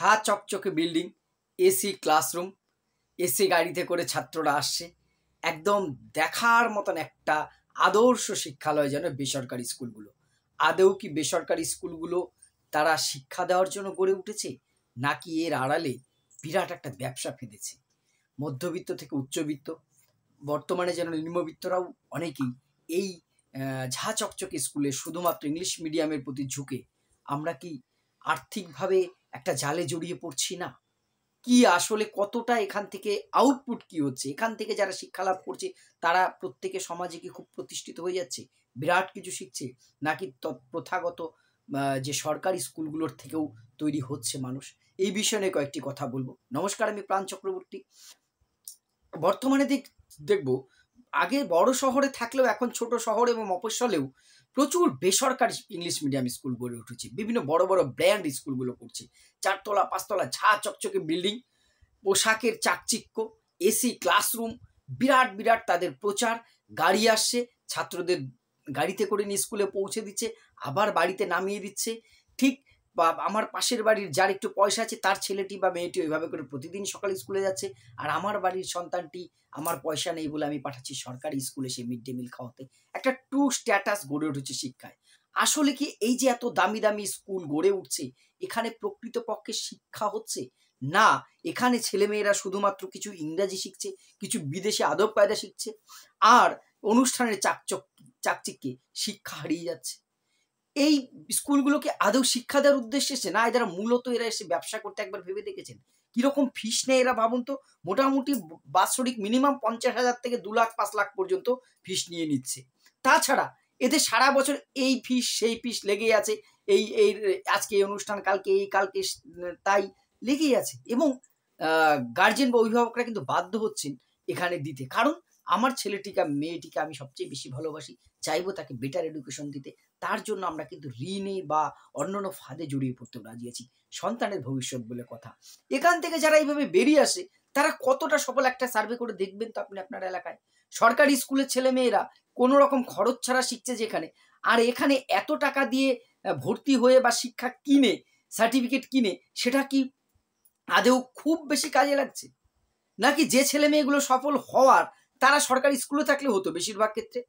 ঝা চকচকে building, AC classroom, AC গাড়িতে করে ছাত্ররা আসছে। একদম দেখার মতন একটা আদর্শ শিক্ষালয় যেন বেসরকারি স্কুলগুলো। আদৌ কি বেসরকারি স্কুলগুলো তারা শিক্ষা দেওয়ার জন্য গড়ে উঠেছে, নাকি এর আড়ালে বিরাট একটা ব্যবসা ফেঁদেছে? মধ্যবিত্ত থেকে উচ্চবিত্ত, বর্তমানে যেন নিম্নবিত্তরাও অনেকেই এই ঝা চকচকে স্কুলে শুধুমাত্র ইংলিশ মিডিয়ামের প্রতি ঝুঁকে আমরা কি আর্থিকভাবে একটা জালে জড়িয়ে পড়ছি না? কি আসলে কতটা এখান থেকে আউটপুট কি হচ্ছে? এখান থেকে যারা শিক্ষা লাভ করছে তারা প্রত্যেকে সমাজে কি খুব প্রতিষ্ঠিত হয়ে যাচ্ছে, বিরাট কিছু শিখছে, নাকি প্রথাগত যে সরকারি স্কুলগুলোর থেকেও তৈরি হচ্ছে মানুষ? এই বিষয়ে নিয়ে কয়েকটি কথা বলবো। নমস্কার, আমি প্রাণ চক্রবর্তী। বর্তমানে দেখবো আগে বড় শহরে থাকলেও এখন ছোট শহর এবং মফস্বলেও প্রচুর বেসরকারি ইংলিশ মিডিয়াম স্কুল গড়ে উঠেছে। বিভিন্ন বড় বড় ব্র্যান্ড স্কুলগুলো করছে, 4 তলা 5 তলা ঝা চকচকে বিল্ডিং, পোশাকের চাকচিক্য, এসি ক্লাসরুম, বিরাট বিরাট তাদের প্রচার। গাড়ি আসছে, ছাত্রদের গাড়িতে করে নিয়ে স্কুলে পৌঁছে দিচ্ছে, আবার বাড়িতে নামিয়ে দিচ্ছে। ঠিক বা আমার পাশের বাড়ির যার একটু পয়সা আছে তার ছেলেটি বা মেয়েটি ওইভাবে করে প্রতিদিন সকালে স্কুলে যাচ্ছে, আর আমার বাড়ির সন্তানটি আমার পয়সা নেই বলে আমি পাঠাচ্ছি সরকারি স্কুলে সে মিড ডে মিল খাওয়াতে। একটা টু স্ট্যাটাস গড়ে উঠেছে শিক্ষায়। আসলে কি এই যে এত দামি দামি স্কুল গড়ে উঠছে, এখানে প্রকৃতপক্ষে শিক্ষা হচ্ছে? না, এখানে ছেলেমেয়েরা শুধুমাত্র কিছু ইংরাজি শিখছে, কিছু বিদেশি আদব কায়দা শিখছে, আর অনুষ্ঠানের চাকচিক্যে শিক্ষা হারিয়ে যাচ্ছে। এই স্কুলগুলোকে আদৌ শিক্ষা দেওয়ার উদ্দেশ্যে এসে না, এরা মূলত এরা এসে ব্যবসা করতে একবার ভেবে দেখেছেন কিরকম ফিস নেয় এরা? ভাবুন তো, মোটামুটি বাৎসরিক মিনিমাম 50,000 থেকে 2 লাখ 5 লাখ পর্যন্ত ফিস নিয়ে নিচ্ছে। তাছাড়া এদের সারা বছর এই ফিস সেই ফিস লেগেই আছে। এই এই আজকে এই অনুষ্ঠান, কালকে এই, কালকে তাই লেগেই আছে। এবং গার্জেন বা অভিভাবকরা কিন্তু বাধ্য হচ্ছেন এখানে দিতে, কারণ আমার ছেলেটিকে মেয়েটিকে আমি সবচেয়ে বেশি ভালোবাসি, চাইবো তাকে বেটার এডুকেশন দিতে। তার জন্য আমরা কিন্তু ঋণে বা অন্যান্য ফাঁদে জড়িয়ে পড়তে রাজি আছি, সন্তানের ভবিষ্যৎ বলে কথা। এখান থেকে যারা এইভাবে বেরিয়ে আসে তারা কতটা সফল, একটা সার্ভে করে দেখবেন তো আপনি আপনার এলাকায়। সরকারি স্কুলের ছেলে মেয়েরা কোনো রকম খরচ ছাড়া শিখছে যেখানে, আর এখানে এত টাকা দিয়ে ভর্তি হয়ে বা শিক্ষা কিনে, সার্টিফিকেট কিনে, সেটা কি আদেও খুব বেশি কাজে লাগছে? নাকি যে ছেলে মেয়েগুলো সফল হওয়ার তারা সরকারি স্কুলে থাকলে হতো বেশিরভাগ ক্ষেত্রে,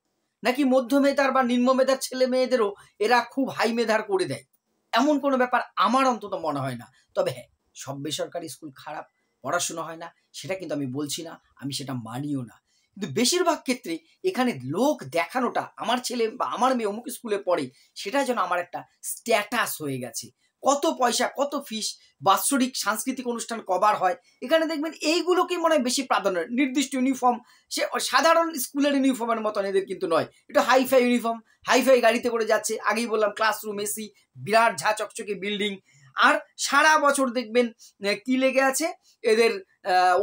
নাকি মধ্য মেধার বা নিম্ন মেধার ছেলে মেয়েদেরও এরা খুব হাই মেধার করে দেয়? এমন কোনো ব্যাপার আমার অন্তত মনে হয় না। তবে হ্যাঁ, সব বেসরকারি স্কুল খারাপ, পড়াশোনা হয় না সেটা কিন্তু আমি বলছি না, আমি সেটা মানিও না। কিন্তু বেশিরভাগ ক্ষেত্রে এখানে লোক দেখানোটা, আমার ছেলে বা আমার মেয়ে অমুক স্কুলে পড়ে, সেটা যেন আমার একটা স্ট্যাটাস হয়ে গেছে। কত পয়সা, কত ফিস, বাৎসরিক সাংস্কৃতিক অনুষ্ঠান কবার হয়, এখানে দেখবেন এইগুলোকেই মনে হয় বেশি প্রাধান্য। নির্দিষ্ট ইউনিফর্ম, সে সাধারণ স্কুলের ইউনিফর্মের মতন এদের কিন্তু নয়, এটা হাইফাই ইউনিফর্ম, হাইফাই গাড়িতে করে যাচ্ছে। আগেই বললাম ক্লাসরুম, এসি, বিরাট ঝা চকচকে বিল্ডিং, আর সারা বছর দেখবেন কি লেগে আছে এদের,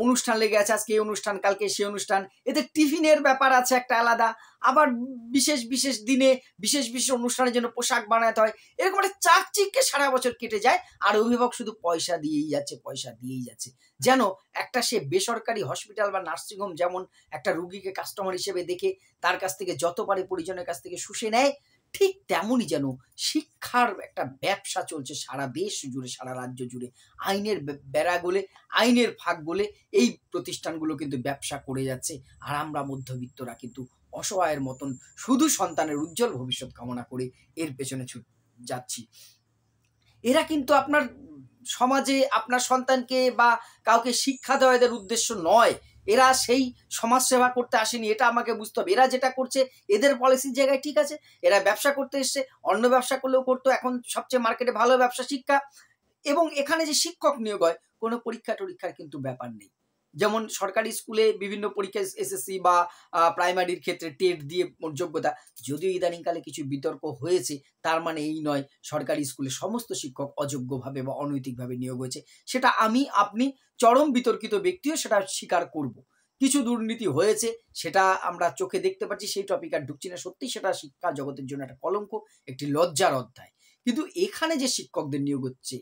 অনুষ্ঠান লেগে আছে, আজকে এই অনুষ্ঠান, কালকে সে অনুষ্ঠান। এদের টিফিনের ব্যাপার আছে একটা আলাদা, আবার বিশেষ বিশেষ দিনে বিশেষ বিশেষ অনুষ্ঠানের জন্য পোশাক বানাতে হয়। এরকম একটা চাকচিক্যে সারা বছর কেটে যায়, আর অভিভাবক শুধু পয়সা দিয়েই যাচ্ছে, পয়সা দিয়েই যাচ্ছে। যেন একটা সে বেসরকারি হসপিটাল বা নার্সিংহোম যেমন একটা রুগীকে কাস্টমার হিসেবে দেখে তার কাছ থেকে যত পারে পরিজনের কাছ থেকে শুষে নেয়, ঠিক তেমনই যেন শিক্ষার একটা ব্যবসা চলছে সারা দেশ জুড়ে, সারা রাজ্য জুড়ে। আইনের বেড়া গলে, আইনের ফাঁক গলে এই প্রতিষ্ঠানগুলো কিন্তু ব্যবসা করে যাচ্ছে, আর আমরা মধ্যবিত্তরা কিন্তু অসহায়ের মতন শুধু সন্তানের উজ্জ্বল ভবিষ্যৎ কামনা করে এর পেছনে যাচ্ছি। এরা কিন্তু আপনার সমাজে আপনার সন্তানকে বা কাউকে শিক্ষা দেওয়া এদের উদ্দেশ্য নয়। এরা সেই সমাজ সেবা করতে আসেনি, এটা আমাকে বুঝতে হবে। এরা যেটা করছে এদের পলিসির জায়গায় ঠিক আছে, এরা ব্যবসা করতে এসছে, অন্য ব্যবসা করলেও করতো। এখন সবচেয়ে মার্কেটে ভালো ব্যবসা শিক্ষা। এবং এখানে যে শিক্ষক নিয়োগ হয়, কোনো পরীক্ষা টরীক্ষার কিন্তু ব্যাপার নেই। যেমন সরকারি স্কুলে বিভিন্ন পরীক্ষা, এসএসসি বা প্রাইমারির ক্ষেত্রে টেট দিয়ে যোগ্যতা, যদিও ইদানিংকালে কিছু বিতর্ক হয়েছে, তার মানে এই নয় সরকারি স্কুলে সমস্ত শিক্ষক অযোগ্যভাবে বা অনৈতিকভাবে নিয়োগ হয়েছে। সেটা আমি আপনি চরম বিতর্কিত ব্যক্তিও সেটা স্বীকার করব। কিছু দুর্নীতি হয়েছে, সেটা আমরা চোখে দেখতে পাচ্ছি, সেই টপিক আর ঢুকছি না। সত্যি সেটা শিক্ষা জগতের জন্য একটা কলঙ্ক, একটি লজ্জার অধ্যায়। কিন্তু এখানে যে শিক্ষকদের নিয়োগ হচ্ছে,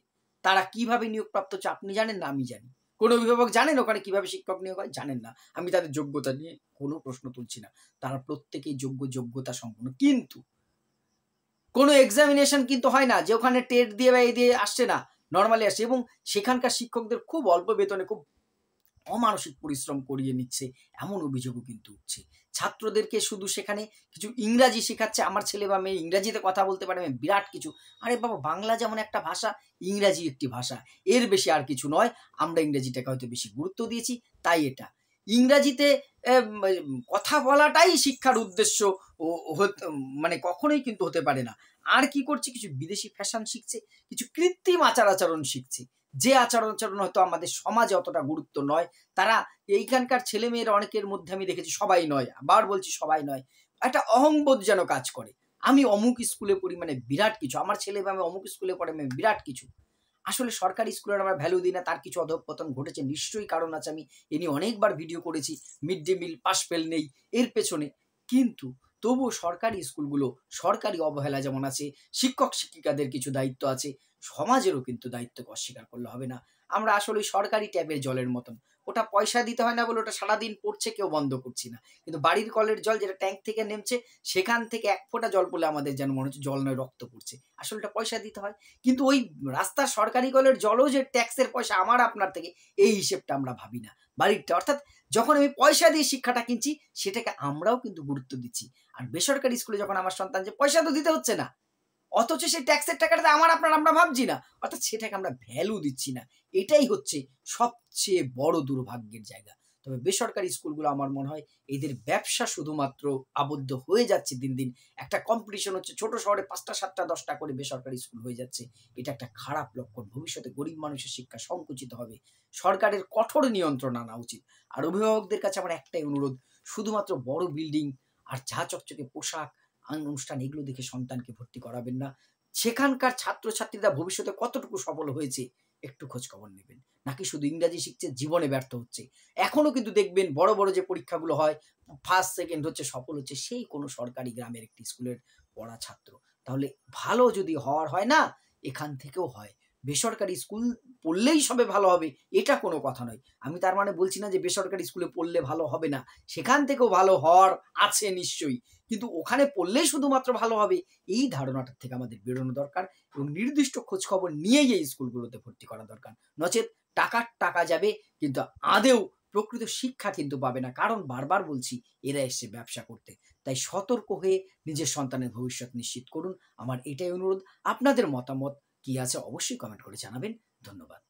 তারা কিভাবে নিয়োগপ্রাপ্ত হচ্ছে আপনি জানেন না, আমি জানি। কোনো অভিভাবক জানেন ওখানে কিভাবে শিক্ষক নিয়োগ হয়? জানেন না। আমি তাদের যোগ্যতা নিয়ে কোনো প্রশ্ন তুলছি না, তারা প্রত্যেকেই যোগ্যতা সম্পন্ন। কিন্তু কোনো এক্সামিনেশন কিন্তু হয় না যে ওখানে টেট দিয়ে বা এই দিয়ে আসছে না, নর্মালি আসছে, এবং সেখানকার শিক্ষকদের খুব অল্প বেতনে খুব অমানসিক পরিশ্রম করিয়ে নিচ্ছে, এমন অভিযোগও কিন্তু উঠছে। ছাত্রদেরকে শুধু সেখানে কিছু ইংরাজি শেখাচ্ছে, আমার ছেলে বা মেয়ে ইংরাজিতে কথা বলতে পারে, বিরাট কিছু। আরে বাবা, বাংলা যেমন একটা ভাষা, ইংরাজি একটি ভাষা, এর বেশি আর কিছু নয়। আমরা ইংরেজিটাকে হয়তো বেশি গুরুত্ব দিয়েছি, তাই এটা ইংরাজিতে কথা বলাটাই শিক্ষার উদ্দেশ্য মানে কখনোই কিন্তু হতে পারে না। আর কি করছে, কিছু বিদেশি ফ্যাশন শিখছে, কিছু কৃত্রিম আচার আচরণ শিখছে, যে আচরণ আচরণ হয়তো আমাদের সমাজে অতটা গুরুত্ব নয়। তারা এইখানকার ছেলেমেয়েরা অনেকের মধ্যে আমি দেখেছি, সবাই নয়, আবার বলছি সবাই নয়, একটা অহংবোধ যেন কাজ করে। আমি অমুক স্কুলে পড়ি মানে বিরাট কিছু, আমার ছেলে বা আমি অমুক স্কুলে পড়ে মানে বিরাট কিছু। আসলে সরকারি স্কুলের আমরা ভ্যালু দিই না, তার কিছু অধঃপতন ঘটেছে, নিশ্চয়ই কারণ আছে। আমি এ নিয়ে অনেকবার ভিডিও করেছি, mid day meal pass fail নেই এর পেছনে। কিন্তু তবুও সরকারি স্কুলগুলো, সরকারি অবহেলা যেমন আছে, শিক্ষক শিক্ষিকাদের কিছু দায়িত্ব আছে, সমাজেরও কিন্তু দায়িত্বকে অস্বীকার করলে হবে না। আমরা আসলে সরকারি ট্যাপের জলের মতন, ওটা পয়সা দিতে হয় না বলে ওটা সারাদিন পড়ছে, কেউ বন্ধ করছি না। কিন্তু বাড়ির কলের জল যেটা ট্যাঙ্ক থেকে নেমছে, সেখান থেকে এক ফোঁটা জল পড়লে আমাদের যেন মনে হচ্ছে জল নয়, রক্ত পড়ছে। আসলে ওটা পয়সা দিতে হয়। কিন্তু ওই রাস্তার সরকারি কলের জলও যে ট্যাক্সের পয়সা আমার আপনার থেকে, এই হিসেবটা আমরা ভাবি না। বাড়িরটা, অর্থাৎ যখন আমি পয়সা দিয়ে শিক্ষাটা কিনছি, সেটাকে আমরাও কিন্তু গুরুত্ব দিচ্ছি। আর বেসরকারি স্কুলে যখন আমার সন্তান, যে পয়সা তো দিতে হচ্ছে না, অথচ সেই ট্যাক্সের টাকাটা আমার আপনার আমরা ভাবছি না, অর্থাৎ সেটাকে আমরা ভ্যালু দিচ্ছি না। এটাই হচ্ছে সবচেয়ে বড় দুর্ভাগ্যের জায়গা। তবে বেসরকারি স্কুলগুলো আমার মনে হয় এদের ব্যবসা শুধুমাত্র আবদ্ধ হয়ে যাচ্ছে দিন দিন। একটা কম্পিটিশন হচ্ছে, ছোট শহরে ৫টা ৭টা ১০টা করে বেসরকারি স্কুল হয়ে যাচ্ছে। এটা একটা খারাপ লক্ষণ। ভবিষ্যতে গরিব মানুষের শিক্ষা সংকুচিত হবে। সরকারের কঠোর নিয়ন্ত্রণ আনা উচিত। আর অভিভাবকদের কাছে আমার একটাই অনুরোধ, শুধুমাত্র বড় বিল্ডিং আর ঝাঁ চকচকে পোশাক, অনুষ্ঠান, এগুলো দেখে সন্তানকে ভর্তি করাবেন না। সেখানকার ছাত্রছাত্রীরা ভবিষ্যতে কতটুকু সফল হয়েছে একটু খোঁজ খবর নেবেন। নাকি শুধু ইংরাজি শিখছে, জীবনে ব্যর্থ হচ্ছে। এখনো কিন্তু দেখবেন বড় বড় যে পরীক্ষাগুলো হয়, ফার্স্ট সেকেন্ড হচ্ছে, সফল হচ্ছে সেই কোনো সরকারি গ্রামের একটি স্কুলের পড়া ছাত্র। তাহলে ভালো যদি হওয়ার হয় না, এখান থেকেও হয়। বেসরকারি স্কুল পড়লেই সবে ভালো হবে, এটা কোনো কথা নয়। আমি তার মানে বলছি না যে বেসরকারি স্কুলে পড়লে ভালো হবে না, সেখান থেকেও ভালো হওয়ার আছে নিশ্চয়ই। কিন্তু ওখানে পড়লেই শুধুমাত্র ভালো হবে, এই ধারণাটার থেকে আমাদের বেরোনো দরকার, এবং নির্দিষ্ট খোঁজ খবর নিয়েই এই স্কুলগুলোতে ভর্তি করা দরকার। নচেত টাকার টাকা যাবে, কিন্তু আদেও প্রকৃত শিক্ষা কিন্তু পাবে না। কারণ বারবার বলছি, এরা এসছে ব্যবসা করতে। তাই সতর্ক হয়ে নিজের সন্তানের ভবিষ্যৎ নিশ্চিত করুন। আমার এটাই অনুরোধ। আপনাদের মতামত কি আছে অবশ্যই কমেন্ট করে জানাবেন। ধন্যবাদ।